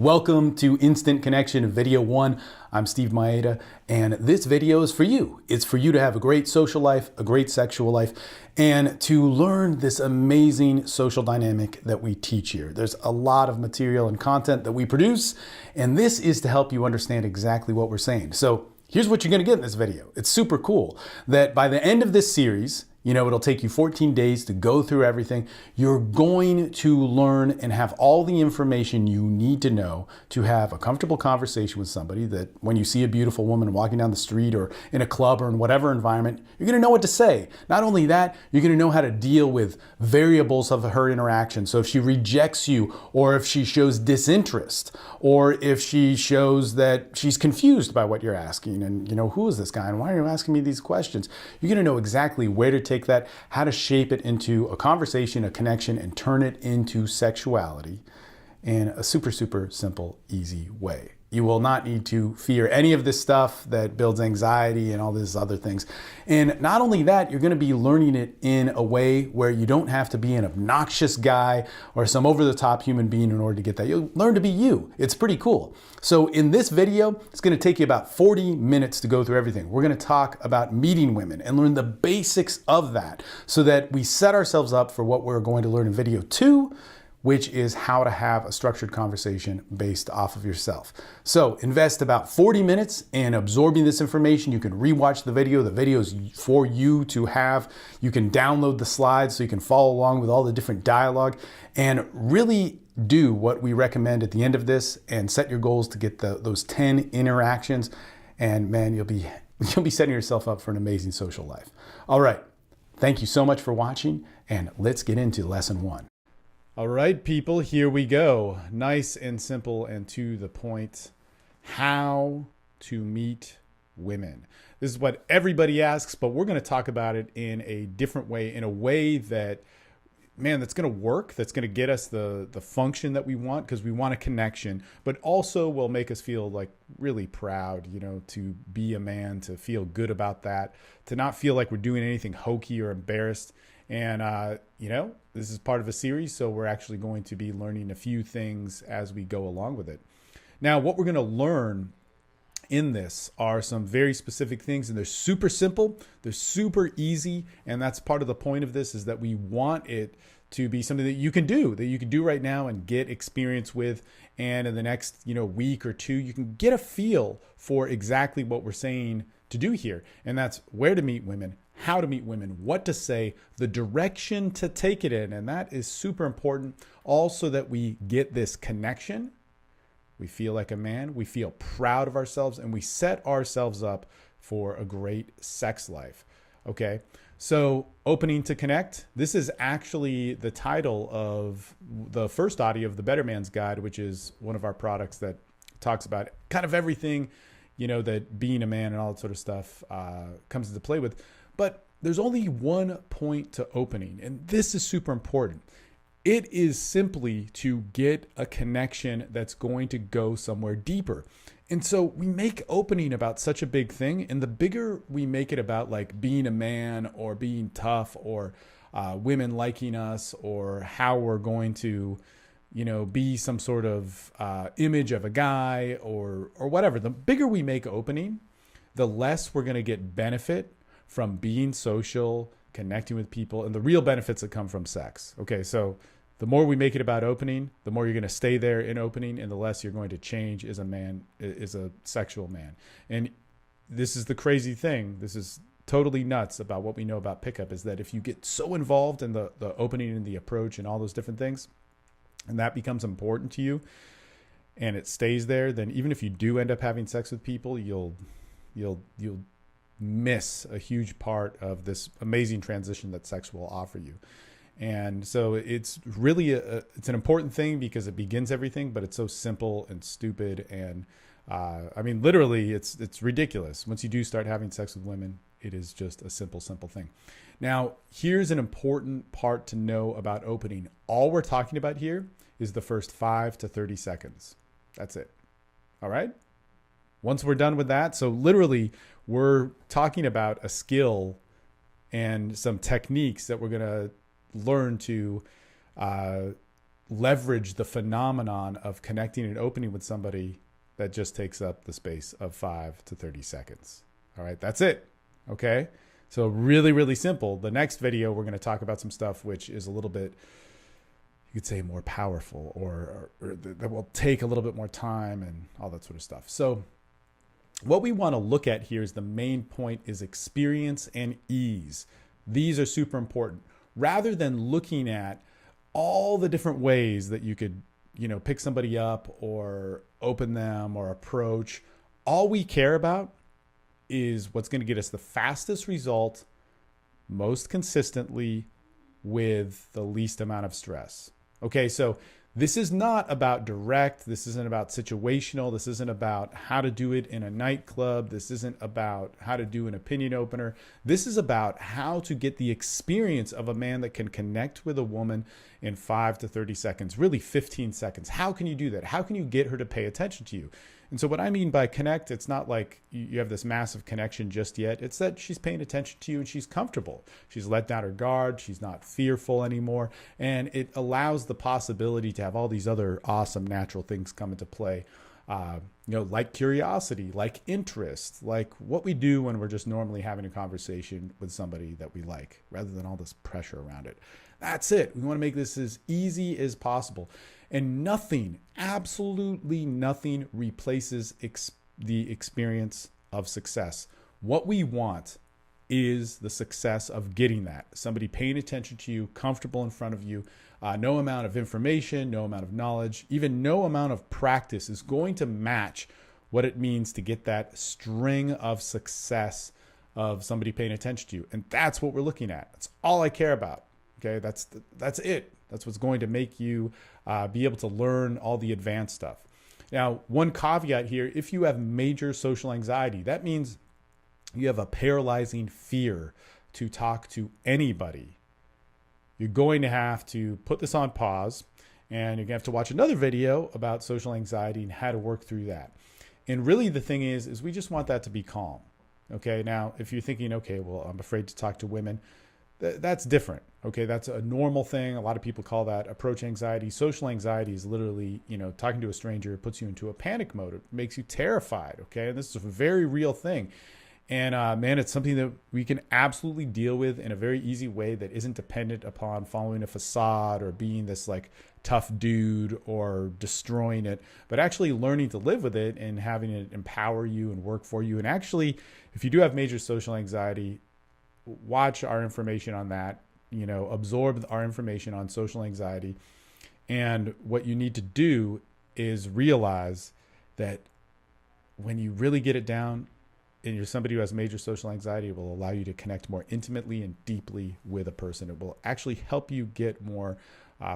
Welcome to Instant Connection Video 1. I'm Steve Maeda, and this video is for you. It's for you to have a great social life, a great sexual life, and to learn this amazing social dynamic that we teach here. There's a lot of material and content that we produce, and this is to help you understand exactly what we're saying. So here's what you're gonna get in this video. It's super cool that by the end of this series, it'll take you 14 days to go through everything. You're going to learn and have all the information you need to know to have a comfortable conversation with somebody, that when you see a beautiful woman walking down the street or in a club or in whatever environment, you're gonna know what to say. Not only that, you're gonna know how to deal with variables of her interaction. So if she rejects you, or if she shows disinterest, or if she shows that she's confused by what you're asking, and who is this guy and why are you asking me these questions? You're gonna know exactly where to take that, how to shape it into a conversation, a connection, and turn it into sexuality in a super, super simple, easy way. You will not need to fear any of this stuff that builds anxiety and all these other things. And not only that, you're going to be learning it in a way where you don't have to be an obnoxious guy or some over-the-top human being in order to get that. You'll learn to be you. It's pretty cool. So in this video, it's going to take you about 40 minutes to go through everything. We're going to talk about meeting women and learn the basics of that so that we set ourselves up for what we're going to learn in video 2, which is how to have a structured conversation based off of yourself. So invest about 40 minutes in absorbing this information. You can rewatch the video. The video is for you to have. You can download the slides so you can follow along with all the different dialogue and really do what we recommend at the end of this and set your goals to get those 10 interactions. And man, you'll be setting yourself up for an amazing social life. All right. Thank you so much for watching, and let's get into lesson 1. All right, people, here we go. Nice and simple and to the point. How to meet women. This is what everybody asks, but we're going to talk about it in a different way, in a way that, man, that's going to work, that's going to get us the function that we want, because we want a connection, but also will make us feel like really proud, to be a man, to feel good about that, to not feel like we're doing anything hokey or embarrassed. And, this is part of a series, so we're actually going to be learning a few things as we go along with it. Now, what we're going to learn in this are some very specific things, and they're super simple, they're super easy, and that's part of the point of this, is that we want it to be something that you can do right now and get experience with. And in the next, week or two, you can get a feel for exactly what we're saying to do here. And that's where to meet women, how to meet women, what to say, the direction to take it in. And that is super important also, that we get this connection. We feel like a man, we feel proud of ourselves, and we set ourselves up for a great sex life. Okay. So opening to connect, this is actually the title of the first audio of the Better Man's Guide, which is one of our products that talks about kind of everything, that being a man and all that sort of stuff comes into play with. But there's only one point to opening, and this is super important. It is simply to get a connection that's going to go somewhere deeper. And so we make opening about such a big thing, and the bigger we make it about like being a man or being tough or women liking us or how we're going to, be some sort of image of a guy or whatever, the bigger we make opening, the less we're going to get benefit from being social, connecting with people, and the real benefits that come from sex. Okay, so the more we make it about opening, the more you're going to stay there in opening, and the less you're going to change as a man, as a sexual man. And this is the crazy thing. This is totally nuts about what we know about pickup, is that if you get so involved in the opening and the approach and all those different things, and that becomes important to you, and it stays there, then even if you do end up having sex with people, you'll miss a huge part of this amazing transition that sex will offer you. And so it's really it's an important thing because it begins everything, but it's so simple and stupid. And literally it's ridiculous. Once you do start having sex with women, it is just a simple thing. Now, here's an important part to know about opening. All we're talking about here is the first 5 to 30 seconds. That's it. All right. Once we're done with that, so literally we're talking about a skill and some techniques that we're going to learn to leverage the phenomenon of connecting and opening with somebody that just takes up the space of 5 to 30 seconds. All right, that's it. Okay, so really, really simple. The next video, we're going to talk about some stuff which is a little bit, you could say, more powerful, or that will take a little bit more time and all that sort of stuff. So what we want to look at here is the main point is experience and ease. These are super important. Rather than looking at all the different ways that you could, pick somebody up or open them or approach, all we care about is what's going to get us the fastest result most consistently with the least amount of stress. Okay, so this is not about direct. This isn't about situational. This isn't about how to do it in a nightclub. This isn't about how to do an opinion opener. This is about how to get the experience of a man that can connect with a woman in 5 to 30 seconds, really 15 seconds. How can you do that? How can you get her to pay attention to you? And so what I mean by connect, it's not like you have this massive connection just yet. It's that she's paying attention to you and she's comfortable. She's let down her guard. She's not fearful anymore. And it allows the possibility to have all these other awesome natural things come into play. Like curiosity, like interest, like what we do when we're just normally having a conversation with somebody that we like, rather than all this pressure around it. That's it. We want to make this as easy as possible. And nothing, absolutely nothing, replaces the experience of success. What we want is the success of getting that. Somebody paying attention to you, comfortable in front of you. No amount of information, no amount of knowledge, even no amount of practice is going to match what it means to get that string of success of somebody paying attention to you. And that's what we're looking at. That's all I care about. Okay, that's it. That's what's going to make you be able to learn all the advanced stuff. Now, one caveat here, if you have major social anxiety, that means you have a paralyzing fear to talk to anybody. You're going to have to put this on pause, and you're going to have to watch another video about social anxiety and how to work through that. And really the thing is we just want that to be calm. Okay, now if you're thinking, okay, well, I'm afraid to talk to women, that's different. Okay, that's a normal thing. A lot of people call that approach anxiety. Social anxiety is literally, talking to a stranger puts you into a panic mode. It makes you terrified. Okay, and this is a very real thing. And man, it's something that we can absolutely deal with in a very easy way that isn't dependent upon following a facade or being this like tough dude or destroying it, but actually learning to live with it and having it empower you and work for you. And actually, if you do have major social anxiety, watch our information on that, absorb our information on social anxiety. And what you need to do is realize that when you really get it down and you're somebody who has major social anxiety, it will allow you to connect more intimately and deeply with a person. It will actually help you get more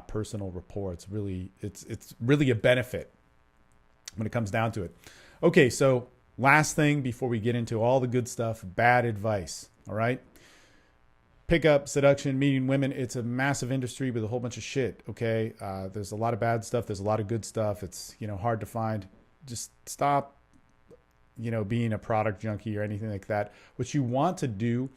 personal rapport. It's really a benefit when it comes down to it. Okay, so last thing before we get into all the good stuff, bad advice. All right. Pickup, seduction, meeting women. It's a massive industry with a whole bunch of shit. Okay. There's a lot of bad stuff. There's a lot of good stuff. It's, hard to find. Just stop, being a product junkie or anything like that. What you want to do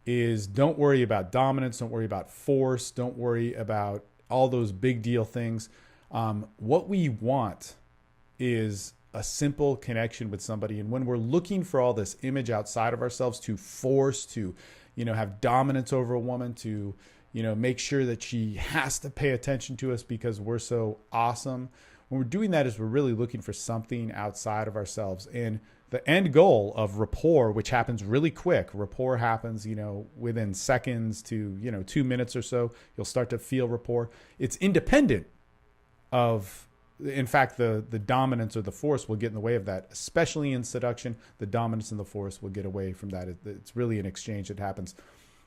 is don't worry about dominance. Don't worry about force. Don't worry about all those big deal things. What we want is a simple connection with somebody. And when we're looking for all this image outside of ourselves to force, to, have dominance over a woman, to, make sure that she has to pay attention to us because we're so awesome. When we're doing that is we're really looking for something outside of ourselves. And the end goal of rapport, which happens really quick, rapport happens, within seconds to, 2 minutes or so, you'll start to feel rapport. It's independent of, in fact, the dominance or the force will get in the way of that, especially in seduction. The dominance and the force will get away from that. It's really an exchange that happens.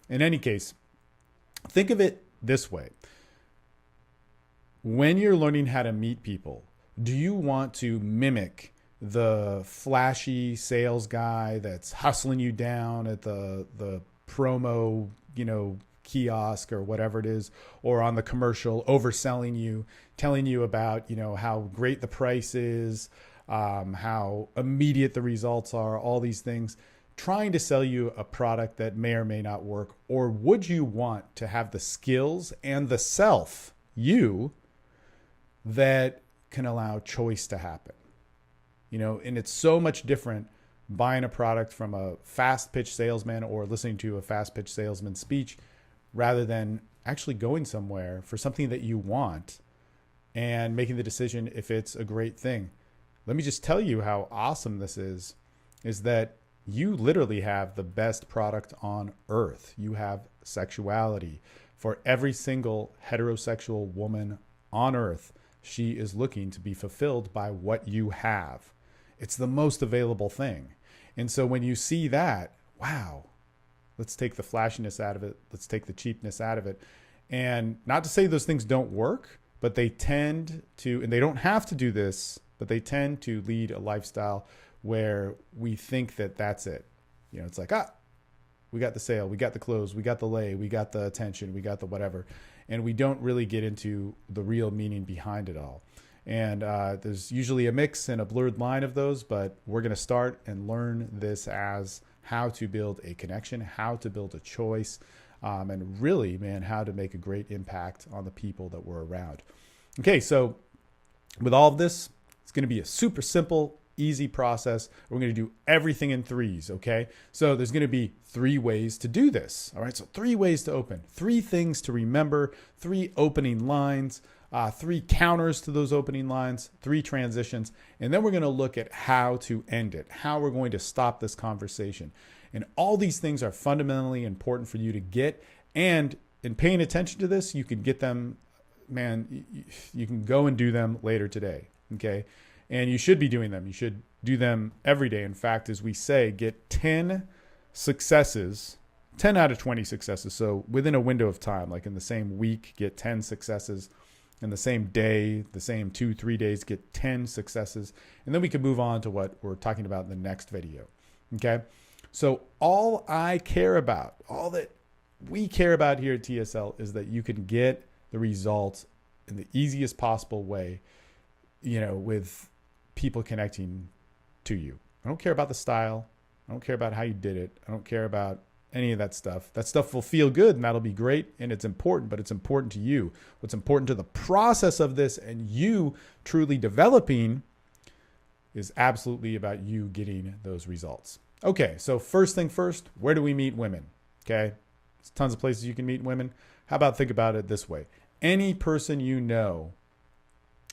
In any case, think of it this way. When you're learning how to meet people, do you want to mimic the flashy sales guy that's hustling you down at the promo, kiosk or whatever it is, or on the commercial, overselling you, telling you about, how great the price is, how immediate the results are, all these things, trying to sell you a product that may or may not work? Or would you want to have the skills and the self, you, that can allow choice to happen. And it's so much different buying a product from a fast pitch salesman or listening to a fast pitch salesman's speech rather than actually going somewhere for something that you want and making the decision if it's a great thing. Let me just tell you how awesome this is that you literally have the best product on earth. You have sexuality. For every single heterosexual woman on earth, she is looking to be fulfilled by what you have. It's the most available thing. And so when you see that, wow, let's take the flashiness out of it. Let's take the cheapness out of it. And not to say those things don't work, but they tend to, and they don't have to do this, but they tend to lead a lifestyle where we think that that's it. It's like, we got the sale, we got the clothes, we got the lay, we got the attention, we got the whatever. And we don't really get into the real meaning behind it all. And there's usually a mix and a blurred line of those, but we're going to start and learn this as how to build a connection, how to build a choice, and really, man, how to make a great impact on the people that we're around. Okay, so with all of this, it's going to be a super simple, easy process. We're going to do everything in threes, okay? So there's going to be 3 ways to do this, all right? So 3 ways to open, 3 things to remember, 3 opening lines, 3 counters to those opening lines, 3 transitions, and then we're going to look at how to end it, how we're going to stop this conversation. And all these things are fundamentally important for you to get, and in paying attention to this, you can get them, man, you can go and do them later today, okay? And you should be doing them. You should do them every day. In fact, as we say, get 10 successes, 10 out of 20 successes. So within a window of time, like in the same week, get 10 successes. In the same day, the same 2-3 days, get 10 successes. And then we can move on to what we're talking about in the next video. Okay. So all I care about, all that we care about here at TSL is that you can get the results in the easiest possible way, with people connecting to you. I don't care about the style. I don't care about how you did it. I don't care about any of that stuff. That stuff will feel good and that'll be great and it's important, but it's important to you. What's important to the process of this and you truly developing is absolutely about you getting those results. Okay, so first thing first, where do we meet women? Okay, there's tons of places you can meet women. How about think about it this way? Any person you know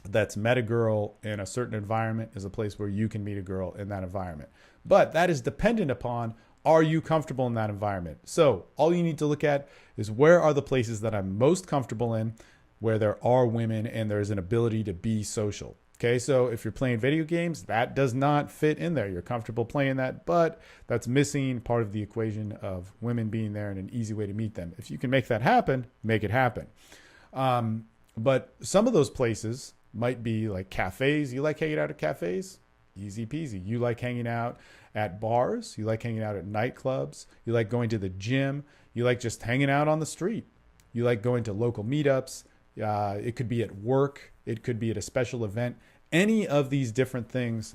that's met a girl in a certain environment is a place where you can meet a girl in that environment. But that is dependent upon, are you comfortable in that environment? So all you need to look at is where are the places that I'm most comfortable in, where there are women and there's an ability to be social. Okay, so if you're playing video games, that does not fit in there. You're comfortable playing that, but that's missing part of the equation of women being there and an easy way to meet them. If you can make that happen, make it happen. But some of those places might be like cafes. You like hanging out at cafes? Easy peasy. You like hanging out at bars. You like hanging out at nightclubs. You like going to the gym. You like just hanging out on the street. You like going to local meetups. It could be at work. It could be at a special event. Any of these different things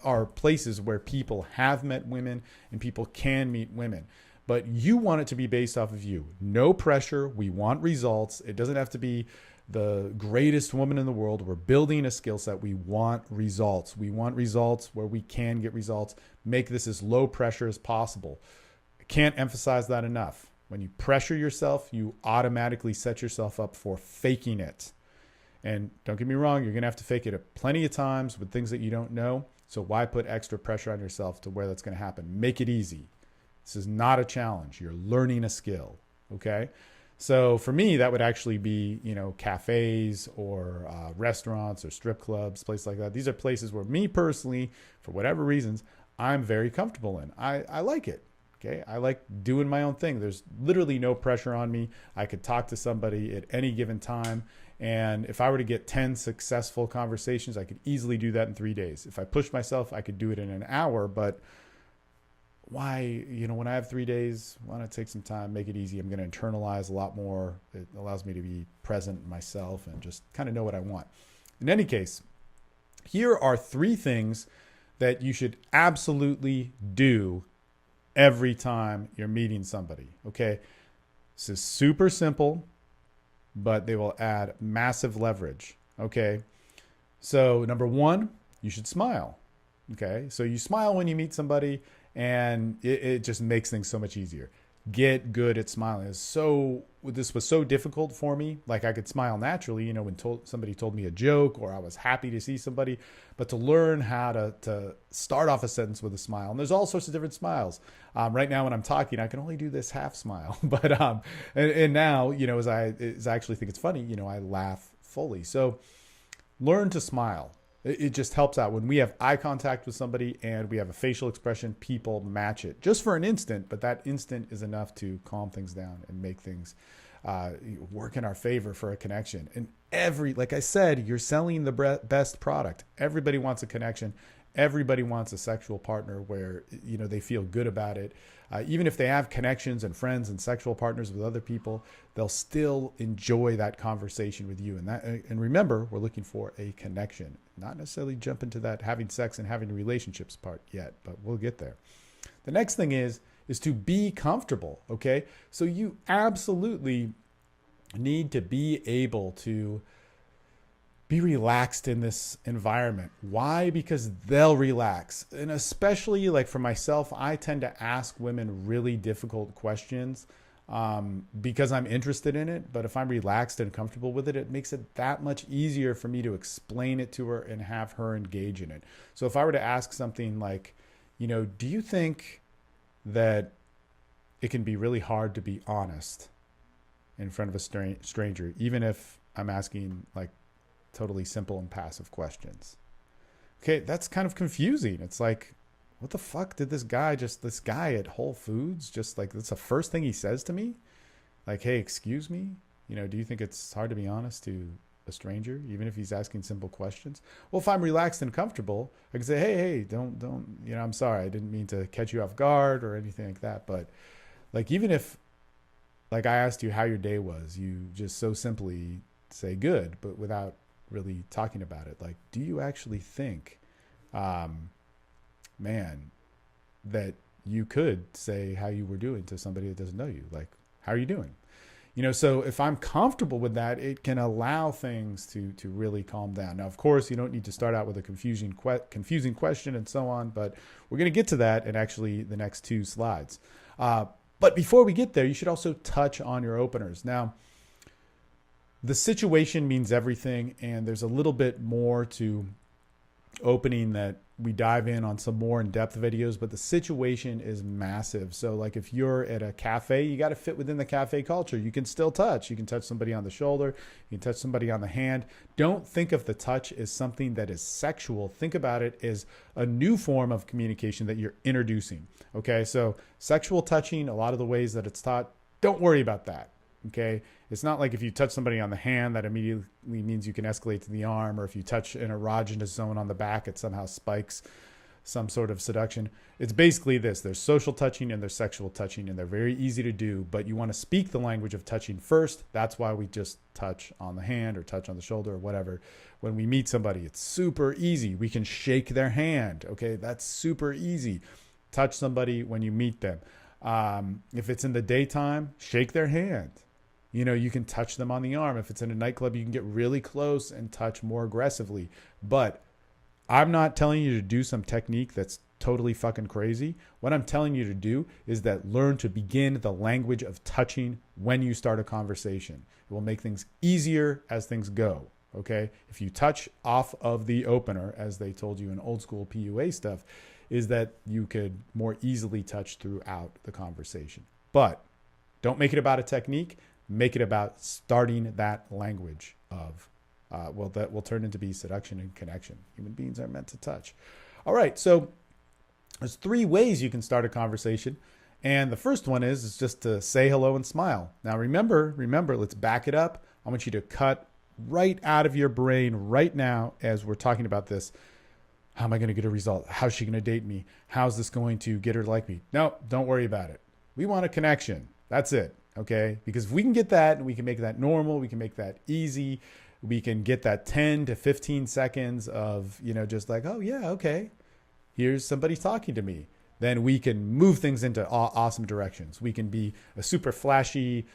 are places where people have met women and people can meet women. But you want it to be based off of you. No pressure. We want results. It doesn't have to be the greatest woman in the world. We're building a skill set. We want results. We want results where we can get results. Make this as low pressure as possible. I can't emphasize that enough. When you pressure yourself, you automatically set yourself up for faking it. And don't get me wrong, you're going to have to fake it plenty of times with things that you don't know. So why put extra pressure on yourself to where that's going to happen? Make it easy. This is not a challenge. You're learning a skill. Okay. So for me, that would actually be, cafes or restaurants or strip clubs, places like that. These are places where me personally, for whatever reasons, I'm very comfortable in. I like it. Okay. I like doing my own thing. There's literally no pressure on me. I could talk to somebody at any given time. And if I were to get 10 successful conversations, I could easily do that in 3 days. If I pushed myself, I could do it in an hour. But why, when I have 3 days, why not take some time, make it easy? I'm going to internalize a lot more. It allows me to be present myself and just kind of know what I want. In any case, here are 3 things that you should absolutely do every time you're meeting somebody. Okay. This is super simple, but they will add massive leverage. Okay. So number one, you should smile. Okay. So you smile when you meet somebody, and it just makes things so much easier. Get good at smiling. This was so difficult for me. Like, I could smile naturally, when somebody told me a joke, or I was happy to see somebody, but to learn how to start off a sentence with a smile. And there's all sorts of different smiles. Right now when I'm talking, I can only do this half smile, but and now, as I actually think it's funny, I laugh fully. So learn to smile. It just helps out. When we have eye contact with somebody and we have a facial expression, people match it just for an instant, but that instant is enough to calm things down and make things work in our favor for a connection. And like I said, you're selling the best product. Everybody wants a connection. Everybody wants a sexual partner where, they feel good about it. Even if they have connections and friends and sexual partners with other people, they'll still enjoy that conversation with you. And remember, we're looking for a connection, not necessarily jump into that having sex and having relationships part yet, but we'll get there. The next thing is to be comfortable. Okay. So you absolutely need to be able to be relaxed in this environment. Why? Because they'll relax. And especially, like, for myself, I tend to ask women really difficult questions because I'm interested in it. But if I'm relaxed and comfortable with it, it makes it that much easier for me to explain it to her and have her engage in it. So if I were to ask something like, do you think that it can be really hard to be honest in front of a stranger, even if I'm asking, like, totally simple and passive questions? Okay, that's kind of confusing. It's like, what the fuck did this guy at Whole Foods, just like, that's the first thing he says to me? Like, hey, excuse me? Do you think it's hard to be honest to a stranger, even if he's asking simple questions? Well, if I'm relaxed and comfortable, I can say, hey, don't, I'm sorry. I didn't mean to catch you off guard or anything like that. But, like, even if, like, I asked you how your day was, you just so simply say good, but without really talking about it. Like, do you actually think, that you could say how you were doing to somebody that doesn't know you? Like, how are you doing? So if I'm comfortable with that, it can allow things to really calm down. Now, of course, you don't need to start out with a confusing question and so on, but we're going to get to that in actually the next two slides. But before we get there, you should also touch on your openers. Now, the situation means everything, and there's a little bit more to opening that we dive in on some more in-depth videos, but the situation is massive. So, like, if you're at a cafe, you got to fit within the cafe culture. You can still touch. You can touch somebody on the shoulder. You can touch somebody on the hand. Don't think of the touch as something that is sexual. Think about it as a new form of communication that you're introducing. Okay, so sexual touching, a lot of the ways that it's taught, don't worry about that. Okay, it's not like if you touch somebody on the hand that immediately means you can escalate to the arm, or if you touch an erogenous zone on the back, it somehow spikes some sort of seduction. It's basically this: there's social touching and there's sexual touching, and they're very easy to do, but you want to speak the language of touching first. That's why we just touch on the hand or touch on the shoulder or whatever. When we meet somebody, it's super easy. We can shake their hand. Okay, that's super easy. Touch somebody when you meet them. If it's in the daytime, shake their hand. You can touch them on the arm. If it's in a nightclub, you can get really close and touch more aggressively. But I'm not telling you to do some technique that's totally fucking crazy. What I'm telling you to do is that learn to begin the language of touching when you start a conversation. It will make things easier as things go. Okay? If you touch off of the opener, as they told you in old school PUA stuff, is that you could more easily touch throughout the conversation. But don't make it about a technique. Make it about starting that language of, that will turn into be seduction and connection. Human beings are meant to touch. All right, so there's three ways you can start a conversation. And the first one is just to say hello and smile. Now, remember, let's back it up. I want you to cut right out of your brain right now as we're talking about this. How am I going to get a result? How's she going to date me? How's this going to get her to like me? No, don't worry about it. We want a connection. That's it. Okay, because if we can get that and we can make that normal, we can make that easy, we can get that 10 to 15 seconds of, just like, oh yeah, okay, here's somebody talking to me. then we can move things into awesome directions. We can be a super flashy,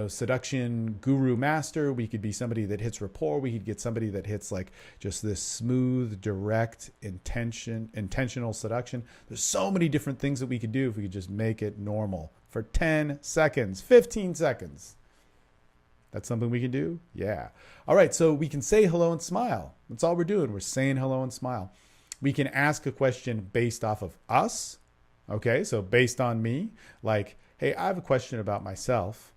seduction guru master. We could be somebody that hits rapport. We could get somebody that hits like just this smooth, direct, intentional seduction. There's so many different things that we could do if we could just make it normal for 10 seconds, 15 seconds. That's something we can do? Yeah. All right, so we can say hello and smile. That's all we're doing. We're saying hello and smile. We can ask a question based off of us. Okay, so based on me, like, hey, I have a question about myself.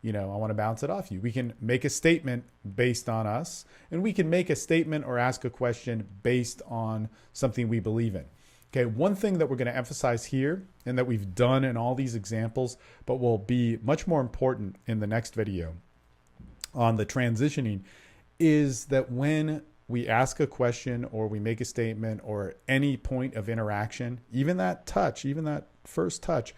I want to bounce it off you. We can make a statement based on us, and we can make a statement or ask a question based on something we believe in. Okay, one thing that we're going to emphasize here and that we've done in all these examples, but will be much more important in the next video on the transitioning, is that when we ask a question or we make a statement or any point of interaction, even that touch, even that first touch,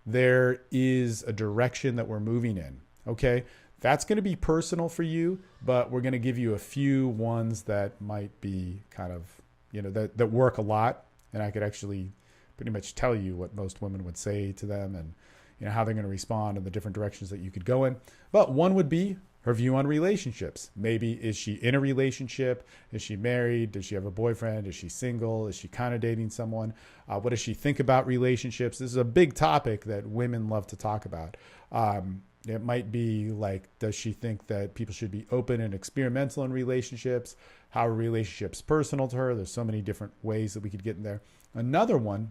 there is a direction that we're moving in. Okay, that's going to be personal for you, but we're going to give you a few ones that might be kind of, that work a lot. And I could actually pretty much tell you what most women would say to them and how they're going to respond in the different directions that you could go in. But one would be her view on relationships. Maybe, is she in a relationship? Is she married? Does she have a boyfriend? Is she single? Is she kind of dating someone? What does she think about relationships? This is a big topic that women love to talk about. It might be like, does she think that people should be open and experimental in relationships? How are relationships personal to her? There's so many different ways that we could get in there. Another one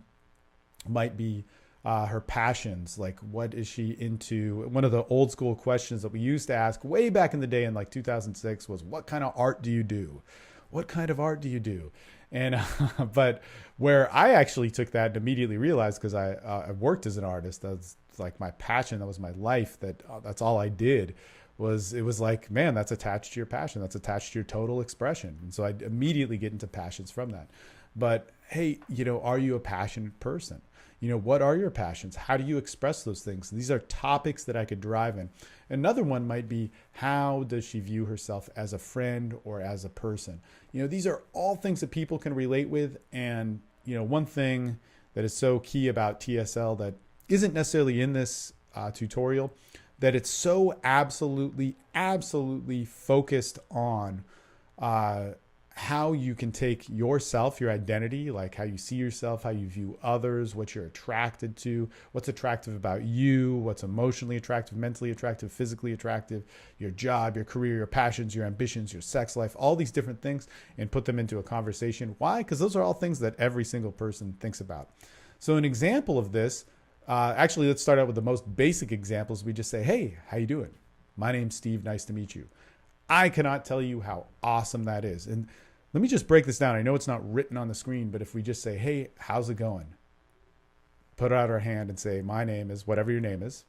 might be her passions. Like, what is she into? One of the old school questions that we used to ask way back in the day in like 2006 was, what kind of art do you do? What kind of art do you do? And but where I actually took that and immediately realized, because I worked as an artist, that's like my passion, that was my life, that's all I did, it was like, man, that's attached to your passion, that's attached to your total expression. And so I immediately get into passions from that. But hey, are you a passionate person? What are your passions? How do you express those things? These are topics that I could drive in. Another one might be, how does she view herself as a friend or as a person? These are all things that people can relate with. And, one thing that is so key about TSL that isn't necessarily in this tutorial, that it's so absolutely focused on how you can take yourself, your identity, like how you see yourself, how you view others, what you're attracted to, what's attractive about you, what's emotionally attractive, mentally attractive, physically attractive, your job, your career, your passions, your ambitions, your sex life, all these different things, and put them into a conversation. Why? Because those are all things that every single person thinks about. So an example of this, actually, let's start out with the most basic examples. We just say, hey, how you doing? My name's Steve. Nice to meet you. I cannot tell you how awesome that is. And let me just break this down. I know it's not written on the screen, but if we just say, hey, how's it going? Put out our hand and say, my name is whatever your name is.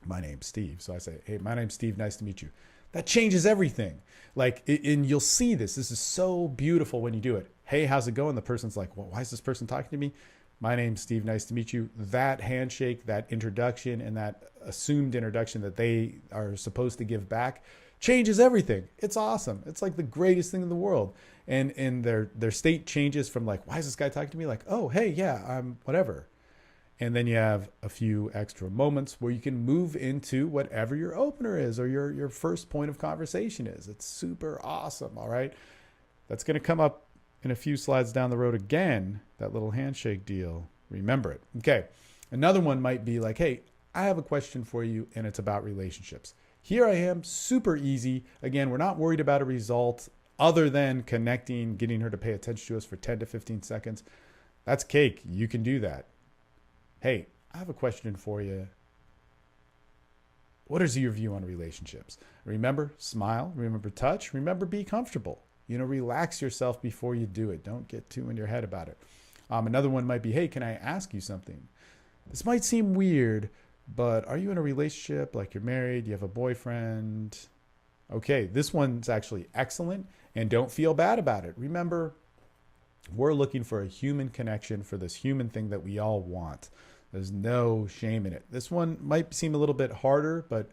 My name's Steve. So I say, hey, my name's Steve. Nice to meet you. That changes everything. And you'll see this. This is so beautiful when you do it. Hey, how's it going? The person's like, well, why is this person talking to me? My name's Steve. Nice to meet you. That handshake, that introduction, and that assumed introduction that they are supposed to give back changes everything. It's awesome. It's like the greatest thing in the world. And their state changes from like, why is this guy talking to me? Like, oh, hey, yeah, I'm whatever. And then you have a few extra moments where you can move into whatever your opener is or your first point of conversation is. It's super awesome. All right. That's going to come up in a few slides down the road again, that little handshake deal. Remember it. Okay. Another one might be like, hey, I have a question for you, and it's about relationships. Here I am, super easy. Again, we're not worried about a result other than connecting, getting her to pay attention to us for 10 to 15 seconds. That's cake. You can do that. Hey, I have a question for you. What is your view on relationships? Remember, smile. Remember, touch. Remember, be comfortable. Relax yourself before you do it. Don't get too in your head about it. Another one might be, hey, can I ask you something? This might seem weird, but are you in a relationship? Like, you're married, you have a boyfriend? Okay, this one's actually excellent, and don't feel bad about it. Remember, we're looking for a human connection for this human thing that we all want. There's no shame in it. This one might seem a little bit harder, but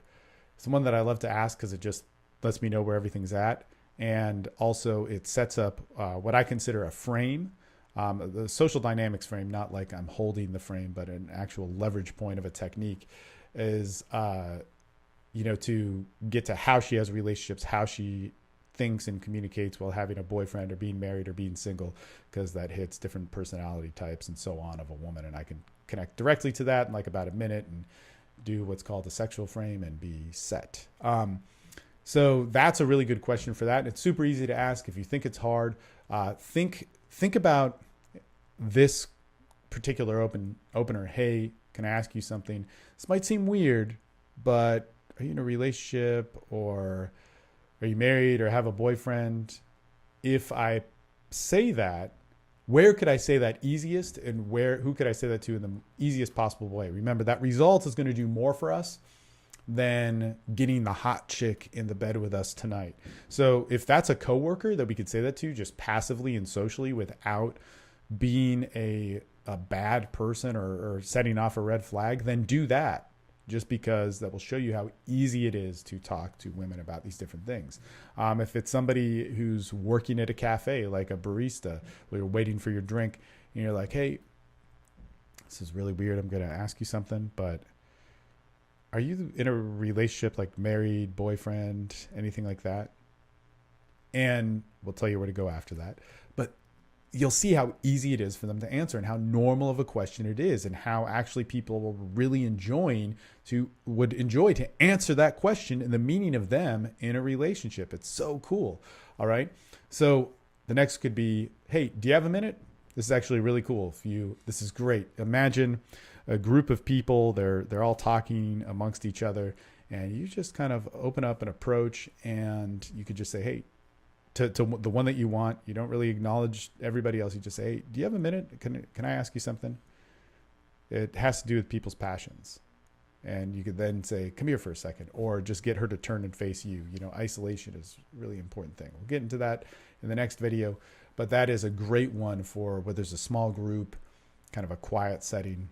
it's one that I love to ask because it just lets me know where everything's at. And also it sets up what I consider a frame The social dynamics frame, not like I'm holding the frame, but an actual leverage point of a technique is, to get to how she has relationships, how she thinks and communicates while having a boyfriend or being married or being single, because that hits different personality types and so on of a woman. And I can connect directly to that in like about a minute and do what's called a sexual frame and be set. So that's a really good question for that. And it's super easy to ask. If you think it's hard, think about this particular opener. Hey, can I ask you something? This might seem weird, but are you in a relationship, or are you married, or have a boyfriend? If I say that, where could I say that easiest, and who could I say that to in the easiest possible way? Remember, that result is going to do more for us than getting the hot chick in the bed with us tonight. So if that's a coworker that we could say that to just passively and socially without being a bad person or setting off a red flag, then do that, just because that will show you how easy it is to talk to women about these different things. If it's somebody who's working at a cafe, like a barista, where you're waiting for your drink and you're like, hey, this is really weird, I'm going to ask you something, but are you in a relationship, like married, boyfriend, anything like that? And we'll tell you where to go after that. But you'll see how easy it is for them to answer and how normal of a question it is, and how actually people will really would enjoy to answer that question and the meaning of them in a relationship. It's so cool. All right. So the next could be, hey, do you have a minute? This is actually really cool. This is great. Imagine a group of people, they're all talking amongst each other, and you just kind of open up an approach, and you could just say, hey, to the one that you want. You don't really acknowledge everybody else. You just say, hey, do you have a minute? Can I ask you something? It has to do with people's passions. And you could then say, come here for a second, or just get her to turn and face you. Isolation is a really important thing. We'll get into that in the next video, but that is a great one for where there's a small group, kind of a quiet setting.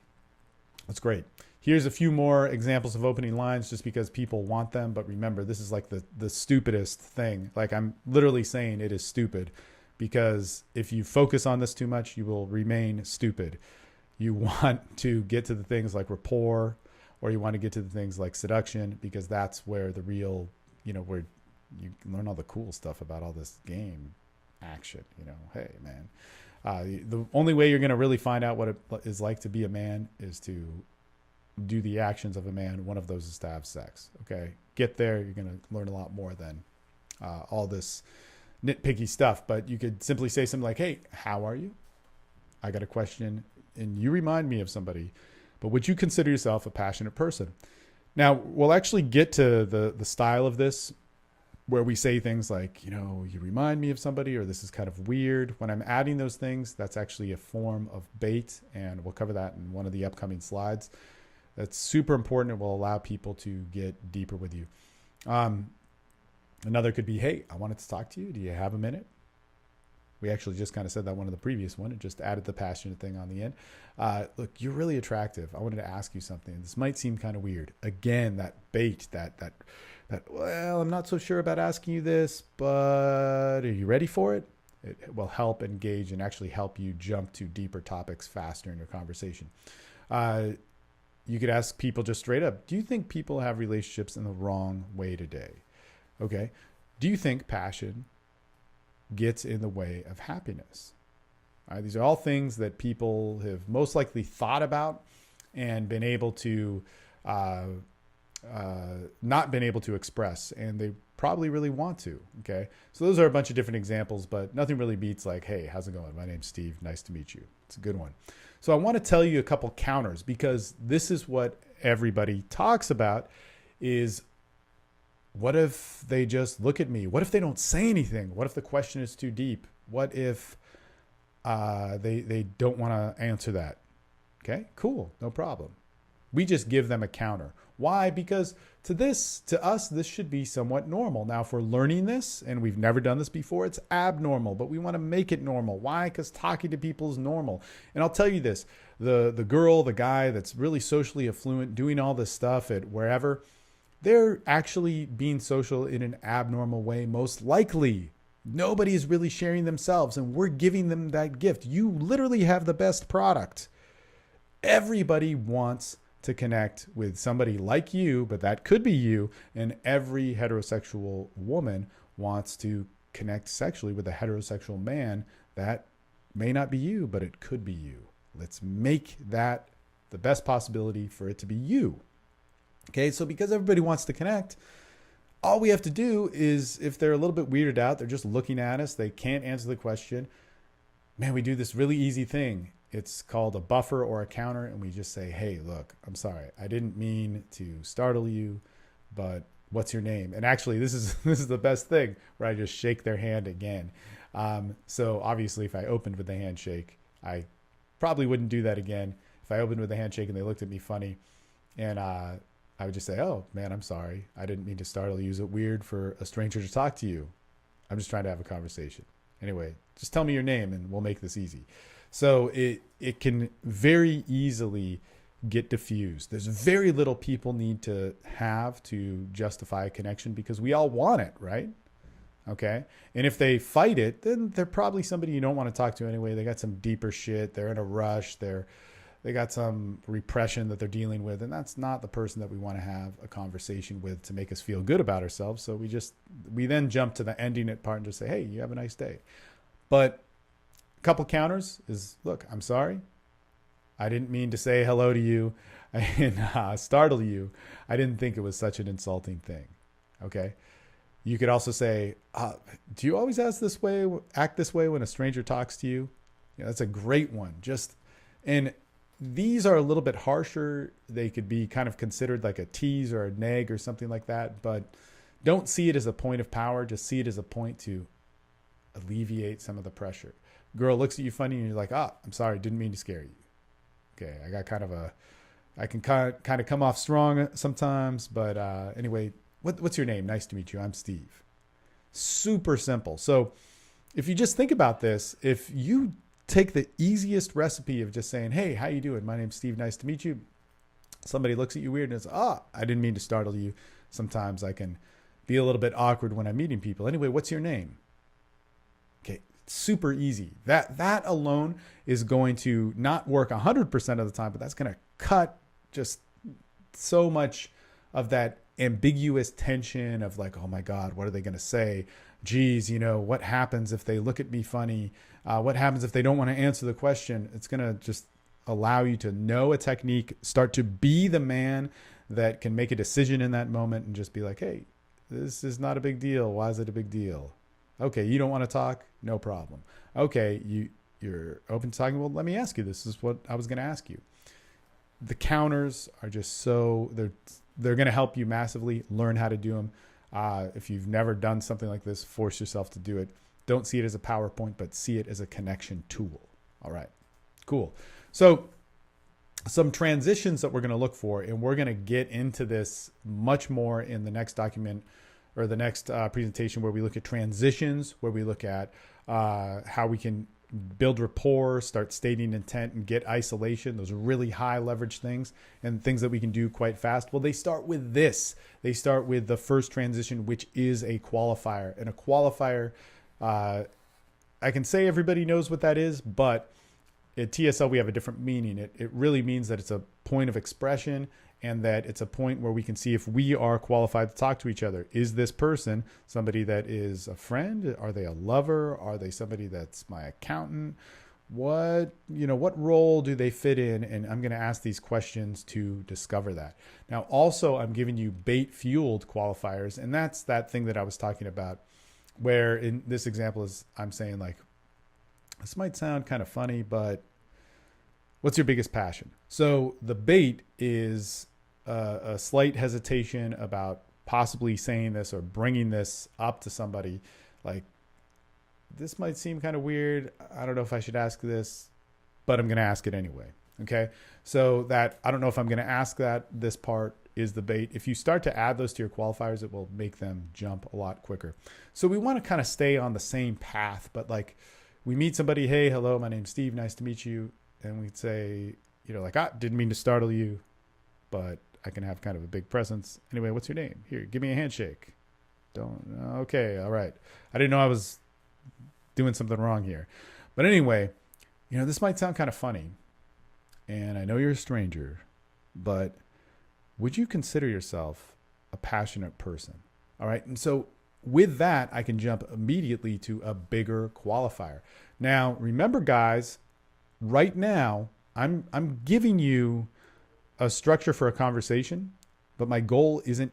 That's great. Here's a few more examples of opening lines just because people want them. But remember, this is like the stupidest thing. Like, I'm literally saying it is stupid, because if you focus on this too much, you will remain stupid. You want to get to the things like rapport, or you want to get to the things like seduction, because that's where the real, where you learn all the cool stuff about all this game action. Hey, man. The only way you're going to really find out what it is like to be a man is to do the actions of a man. One of those is to have sex. Okay. Get there. You're going to learn a lot more than all this nitpicky stuff. But you could simply say something like, hey, how are you? I got a question, and you remind me of somebody, but would you consider yourself a passionate person? Now, we'll actually get to the style of this, where we say things like, you remind me of somebody, or this is kind of weird. When I'm adding those things, that's actually a form of bait, and we'll cover that in one of the upcoming slides. That's super important. It will allow people to get deeper with you. Another could be, hey, I wanted to talk to you. Do you have a minute? We actually just kind of said that one of the previous one. It just added the passionate thing on the end. Look, you're really attractive. I wanted to ask you something. This might seem kind of weird. Again, that bait, that, well, I'm not so sure about asking you this, but are you ready for it? It will help engage and actually help you jump to deeper topics faster in your conversation. You could ask people just straight up, do you think people have relationships in the wrong way today? Okay. Do you think passion gets in the way of happiness? All right, these are all things that people have most likely thought about and been able to not been able to express, and they probably really want to. Okay. So those are a bunch of different examples, but nothing really beats like, hey, how's it going? My name's Steve. Nice to meet you. It's a good one. So I want to tell you a couple counters, because this is what everybody talks about is, what if they just look at me? What if they don't say anything? What if the question is too deep? What if they don't want to answer that? Okay, cool. No problem. We just give them a counter. Why? Because to us, this should be somewhat normal. Now, if we're learning this and we've never done this before, it's abnormal, but we want to make it normal. Why? Because talking to people is normal. And I'll tell you this, the girl, the guy that's really socially affluent, doing all this stuff at wherever, they're actually being social in an abnormal way, most likely. Nobody is really sharing themselves, and we're giving them that gift. You literally have the best product. Everybody wants to connect with somebody like you, but that could be you. And every heterosexual woman wants to connect sexually with a heterosexual man. That may not be you, but it could be you. Let's make that the best possibility for it to be you. Okay, so because everybody wants to connect, all we have to do is, if they're a little bit weirded out, they're just looking at us, they can't answer the question, man, we do this really easy thing. It's called a buffer or a counter, and we just say, hey, look, I'm sorry. I didn't mean to startle you, but what's your name? And actually, this is the best thing, where I just shake their hand again. So obviously, if I opened with a handshake, I probably wouldn't do that again. If I opened with a handshake and they looked at me funny, and I would just say, oh, man, I'm sorry. I didn't mean to startle you. Is it weird for a stranger to talk to you? I'm just trying to have a conversation. Anyway, just tell me your name and we'll make this easy. So it can very easily get diffused. There's very little people need to have to justify a connection, because we all want it, right? Okay. And if they fight it, then they're probably somebody you don't want to talk to anyway. They got some deeper shit. They're in a rush. They got some repression that they're dealing with. And that's not the person that we want to have a conversation with to make us feel good about ourselves. So we then jump to the ending it part and just say, hey, you have a nice day. But a couple counters is, look, I'm sorry. I didn't mean to say hello to you and startle you. I didn't think it was such an insulting thing. Okay. You could also say, do you always act this way when a stranger talks to you? Yeah, that's a great one. And these are a little bit harsher. They could be kind of considered like a tease or a nag or something like that, but don't see it as a point of power. Just see it as a point to alleviate some of the pressure. Girl looks at you funny and you're like, I'm sorry, didn't mean to scare you. Okay, I can kind of come off strong sometimes, but anyway, what's your name? Nice to meet you. I'm Steve. Super simple. So if you just think about this, if you take the easiest recipe of just saying, hey, how you doing? My name's Steve. Nice to meet you. Somebody looks at you weird and it's, I didn't mean to startle you. Sometimes I can be a little bit awkward when I'm meeting people. Anyway, what's your name? Okay, super easy. That alone is going to not work 100% of the time, but that's going to cut just so much of that ambiguous tension of like, oh my God, what are they going to say? Geez, what happens if they look at me funny? What happens if they don't want to answer the question? It's going to just allow you to know a technique, start to be the man that can make a decision in that moment and just be like, hey, this is not a big deal. Why is it a big deal? Okay, you don't want to talk? No problem. Okay, you're open to talking? Well, let me ask you. This is what I was going to ask you. The counters are just they're going to help you massively learn how to do them. If you've never done something like this, force yourself to do it. Don't see it as a PowerPoint, but see it as a connection tool. All right, cool. So some transitions that we're going to look for, and we're going to get into this much more in the next document or the next presentation, where we look at transitions, where we look at how we can build rapport, start stating intent, and get isolation. Those are really high leverage things and things that we can do quite fast. Well, they start with this. They start with the first transition, which is a qualifier. And a qualifier, I can say everybody knows what that is, but at TSL, we have a different meaning. It really means that it's a point of expression, and that it's a point where we can see if we are qualified to talk to each other. Is this person somebody that is a friend? Are they a lover? Are they somebody that's my accountant? What role do they fit in? And I'm going to ask these questions to discover that. Now, also, I'm giving you bait-fueled qualifiers, and that's that thing that I was talking about, where in this example I'm saying like, this might sound kind of funny, but what's your biggest passion? So the bait is a slight hesitation about possibly saying this or bringing this up to somebody. Like, this might seem kind of weird. I don't know if I should ask this, but I'm going to ask it anyway. Okay. So that I don't know if I'm going to ask that, this part is the bait. If you start to add those to your qualifiers, it will make them jump a lot quicker. So we want to kind of stay on the same path, but like we meet somebody, hey, hello, my name's Steve. Nice to meet you. And we'd say, didn't mean to startle you, but I can have kind of a big presence. Anyway, what's your name? Here, give me a handshake. Okay, all right. I didn't know I was doing something wrong here. But anyway, this might sound kind of funny, and I know you're a stranger, but would you consider yourself a passionate person? All right. And so with that, I can jump immediately to a bigger qualifier. Now, remember, guys, right now, I'm giving you a structure for a conversation, but my goal isn't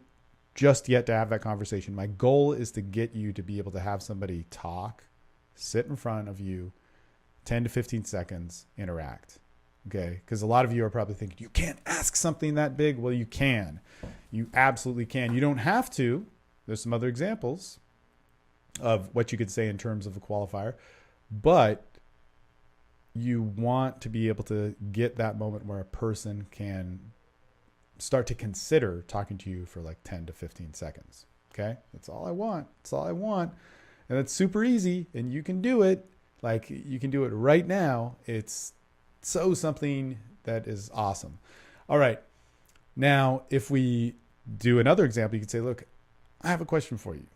just yet to have that conversation. My goal is to get you to be able to have somebody talk, sit in front of you, 10 to 15 seconds, interact. Okay. Because a lot of you are probably thinking, you can't ask something that big. Well, you can. You absolutely can. You don't have to. There's some other examples of what you could say in terms of a qualifier, but you want to be able to get that moment where a person can start to consider talking to you for like 10 to 15 seconds. Okay. That's all I want. That's all I want. And it's super easy, and you can do it. Like, you can do it right now. It's so something that is awesome. All right. Now, if we do another example, you could say, look, I have a question for you.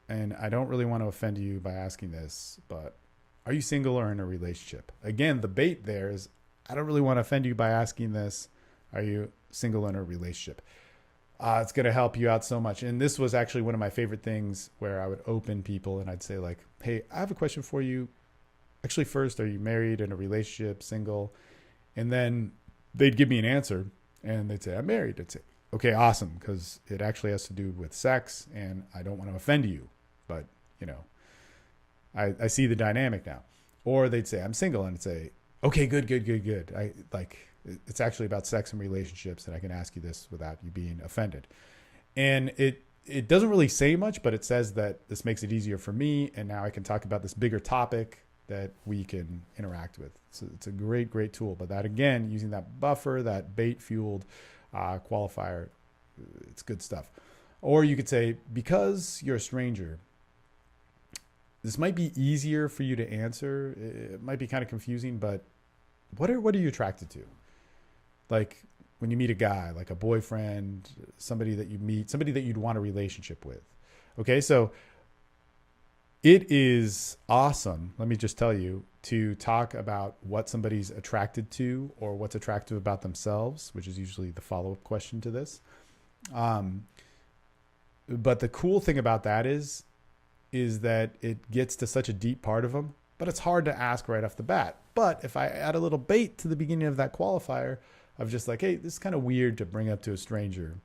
And I don't really want to offend you by asking this, but are you single or in a relationship? Again, the bait there is, I don't really want to offend you by asking this. Are you single or in a relationship? It's going to help you out so much. And this was actually one of my favorite things, where I would open people and I'd say like, hey, I have a question for you. Actually, first, are you married, in a relationship, single? And then they'd give me an answer and they'd say, I'm married. I'd say, okay, awesome. Because it actually has to do with sex and I don't want to offend you, but I see the dynamic now. Or they'd say, I'm single, and I'd say, okay, good. It's actually about sex and relationships, and I can ask you this without you being offended. And it doesn't really say much, but it says that this makes it easier for me, and now I can talk about this bigger topic that we can interact with. So it's a great tool. But that, again, using that buffer, that bait-fueled qualifier, it's good stuff. Or you could say, because you're a stranger, this might be easier for you to answer. It might be kind of confusing, but what are you attracted to? Like when you meet a guy, like a boyfriend, somebody that you meet, somebody that you'd want a relationship with. Okay, so it is awesome, let me just tell you, to talk about what somebody's attracted to or what's attractive about themselves, which is usually the follow-up question to this. But the cool thing about that is that it gets to such a deep part of them, but it's hard to ask right off the bat. But if I add a little bait to the beginning of that qualifier of just like, hey, this is kind of weird to bring up to a stranger,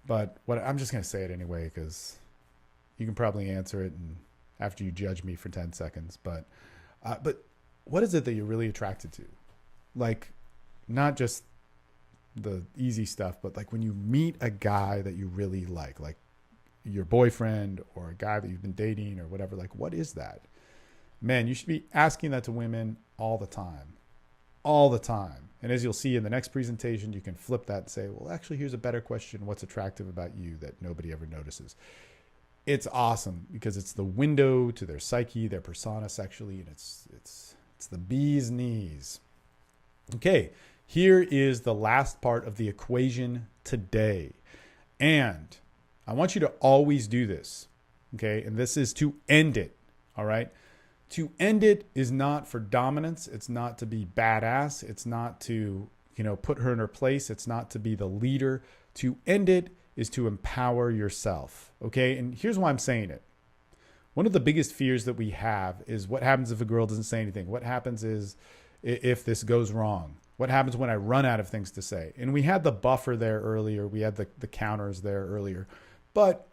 but I'm just going to say it anyway, because you can probably answer it and after you judge me for 10 seconds. But what is it that you're really attracted to? Like, not just the easy stuff, but like when you meet a guy that you really like your boyfriend or a guy that you've been dating or whatever, like, what is that? Man, you should be asking that to women all the time. And as you'll see in the next presentation, you can flip that and say, well, actually, here's a better question. What's attractive about you that nobody ever notices? It's awesome because it's the window to their psyche, their persona sexually, and it's the bee's knees. Okay, here is the last part of the equation today. And I want you to always do this, okay? And this is to end it, all right? To end it is not for dominance. It's not to be badass. It's not to, put her in her place. It's not to be the leader. To end it is to empower yourself, okay? And here's why I'm saying it. One of the biggest fears that we have is what happens if a girl doesn't say anything? What happens is if this goes wrong? What happens when I run out of things to say? And we had the buffer there earlier. We had the counters there earlier. But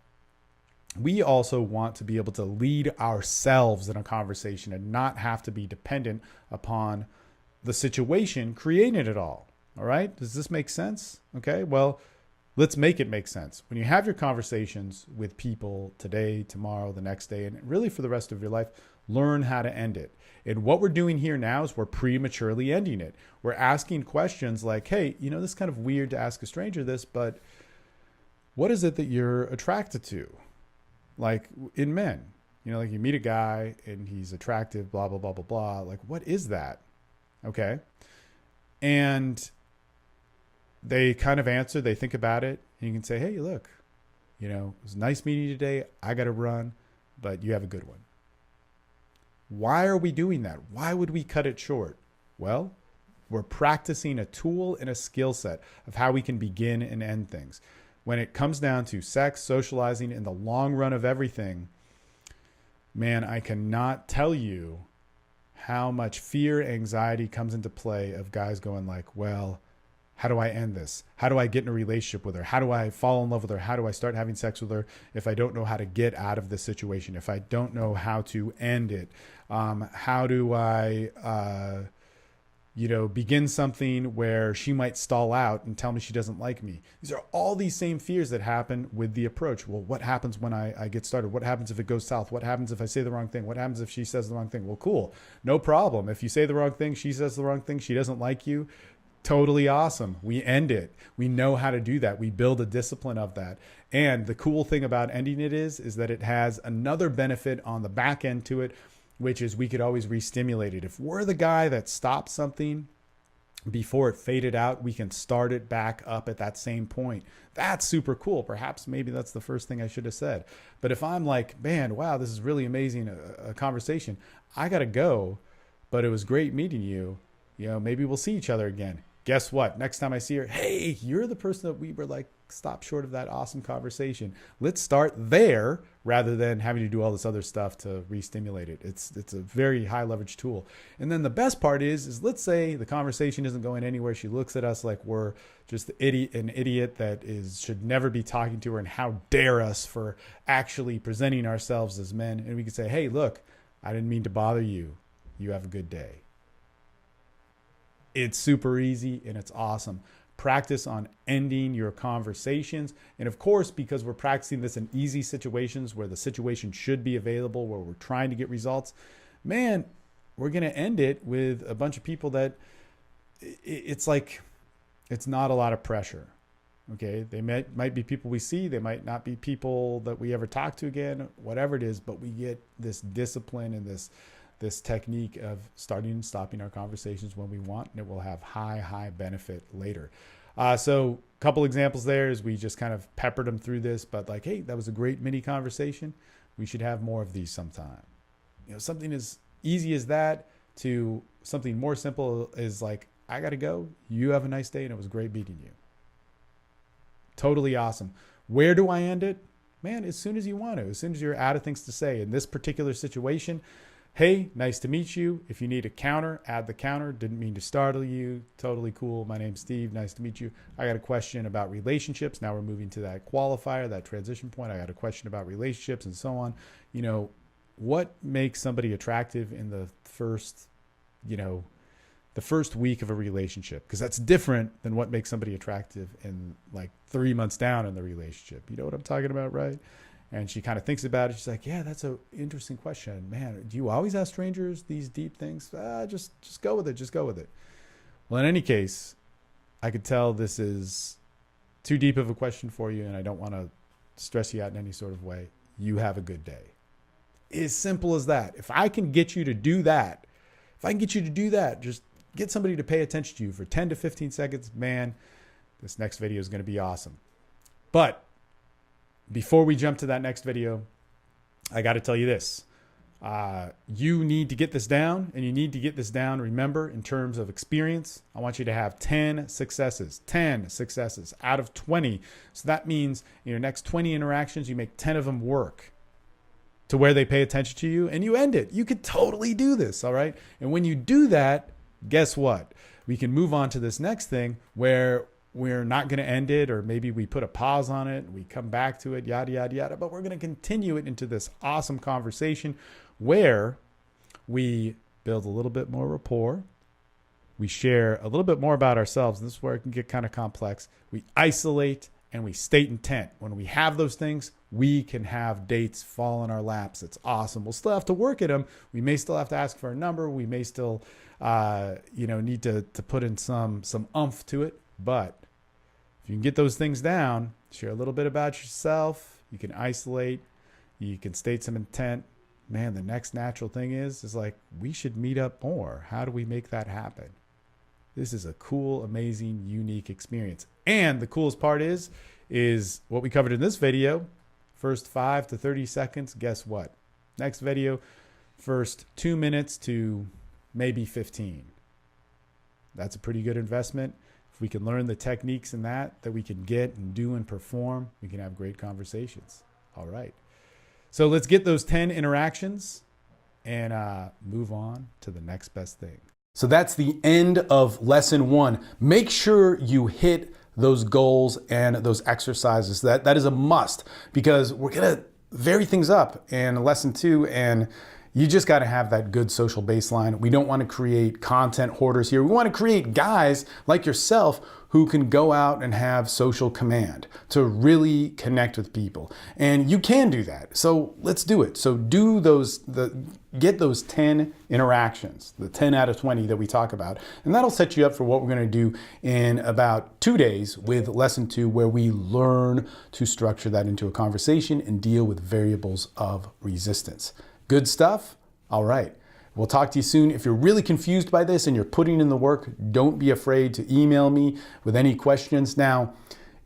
we also want to be able to lead ourselves in a conversation and not have to be dependent upon the situation creating it all. All right? Does this make sense? Okay, well, let's make it make sense. When you have your conversations with people today, tomorrow, the next day, and really for the rest of your life, learn how to end it. And what we're doing here now is we're prematurely ending it. We're asking questions like, hey, this is kind of weird to ask a stranger this, but what is it that you're attracted to? Like in men, like you meet a guy and he's attractive, blah, blah, blah, blah, blah. Like, what is that? Okay. And they kind of answer, they think about it, and you can say, hey, look, it was nice meeting you today. I got to run, but you have a good one. Why are we doing that? Why would we cut it short? Well, we're practicing a tool and a skill set of how we can begin and end things. When it comes down to sex, socializing, in the long run of everything, man, I cannot tell you how much fear, anxiety comes into play of guys going like, well, how do I end this? How do I get in a relationship with her? How do I fall in love with her? How do I start having sex with her if I don't know how to get out of this situation? If I don't know how to end it? How do I, begin something where she might stall out and tell me she doesn't like me? These are all these same fears that happen with the approach. Well, what happens when I get started? What happens if it goes south? What happens if I say the wrong thing? What happens if she says the wrong thing? Well, cool. No problem. If you say the wrong thing, she says the wrong thing, she doesn't like you. Totally awesome. We end it. We know how to do that. We build a discipline of that. And the cool thing about ending it is that it has another benefit on the back end to it, which is we could always re-stimulate it. If we're the guy that stopped something before it faded out, we can start it back up at that same point. That's super cool. Perhaps maybe that's the first thing I should have said. But if I'm like, man, wow, this is really amazing, a conversation. I got to go, but it was great meeting you. Maybe we'll see each other again. Guess what? Next time I see her, hey, you're the person that we were like, stop short of that awesome conversation. Let's start there rather than having to do all this other stuff to re-stimulate it. It's a very high leverage tool. And then the best part is let's say the conversation isn't going anywhere. She looks at us like we're just an idiot that should never be talking to her, and how dare us for actually presenting ourselves as men. And we can say, hey, look, I didn't mean to bother you. You have a good day. It's super easy and it's awesome. Practice on ending your conversations. And of course, because we're practicing this in easy situations where the situation should be available, where we're trying to get results, man, we're going to end it with a bunch of people that it's like, it's not a lot of pressure. Okay. They might be people we see. They might not be people that we ever talk to again, whatever it is, but we get this discipline and this technique of starting and stopping our conversations when we want, and it will have high benefit later. So a couple examples there is we just kind of peppered them through this, but like, hey, that was a great mini conversation. We should have more of these sometime. Something as easy as that to something more simple is like, I got to go. You have a nice day, and it was great meeting you. Totally awesome. Where do I end it? Man, as soon as you want to, as soon as you're out of things to say. In this particular situation, hey, nice to meet you. If you need a counter, add the counter. Didn't mean to startle you. Totally cool. My name's Steve. Nice to meet you. I got a question about relationships. Now we're moving to that qualifier, that transition point. I got a question about relationships and so on. What makes somebody attractive in the first week of a relationship? Because that's different than what makes somebody attractive in like 3 months down in the relationship. You know what I'm talking about, right? And she kind of thinks about it. She's like, yeah, that's an interesting question. Man, do you always ask strangers these deep things? Just go with it. Just go with it. Well, in any case, I could tell this is too deep of a question for you, and I don't want to stress you out in any sort of way. You have a good day. As simple as that. If I can get you to do that, just get somebody to pay attention to you for 10 to 15 seconds, man, this next video is going to be awesome. But before we jump to that next video, I got to tell you this. You need to get this down, and you need to get this down, remember, in terms of experience. I want you to have 10 successes out of 20. So that means in your next 20 interactions, you make 10 of them work to where they pay attention to you, and you end it. You could totally do this, all right? And when you do that, guess what? We can move on to this next thing where we're not going to end it, or maybe we put a pause on it, we come back to it, yada, yada, yada. But we're going to continue it into this awesome conversation where we build a little bit more rapport. We share a little bit more about ourselves. And this is where it can get kind of complex. We isolate and we state intent. When we have those things, we can have dates fall in our laps. It's awesome. We'll still have to work at them. We may still have to ask for a number. We may still, need to put in some oomph to it. But if you can get those things down, share a little bit about yourself, you can isolate, you can state some intent. Man, the next natural thing is like, we should meet up more. How do we make that happen? This is a cool, amazing, unique experience. And the coolest part is what we covered in this video. First 5 to 30 seconds. Guess what? Next video, first 2 minutes to maybe 15. That's a pretty good investment. If we can learn the techniques in that we can get and do and perform, we can have great conversations. All right. So let's get those 10 interactions and move on to the next best thing. So that's the end of lesson 1. Make sure you hit those goals and those exercises. That is a must, because we're going to vary things up in lesson 2, and you just got to have that good social baseline. We don't want to create content hoarders here. We want to create guys like yourself who can go out and have social command to really connect with people. And you can do that. So let's do it. So do get those 10 interactions, the 10 out of 20 that we talk about. And that'll set you up for what we're going to do in about 2 days with lesson 2, where we learn to structure that into a conversation and deal with variables of resistance. Good stuff? All right. We'll talk to you soon. If you're really confused by this and you're putting in the work, don't be afraid to email me with any questions. Now,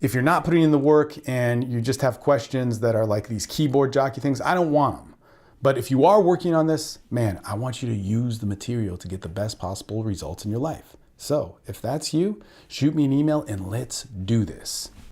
if you're not putting in the work and you just have questions that are like these keyboard jockey things, I don't want them. But if you are working on this, man, I want you to use the material to get the best possible results in your life. So if that's you, shoot me an email and let's do this.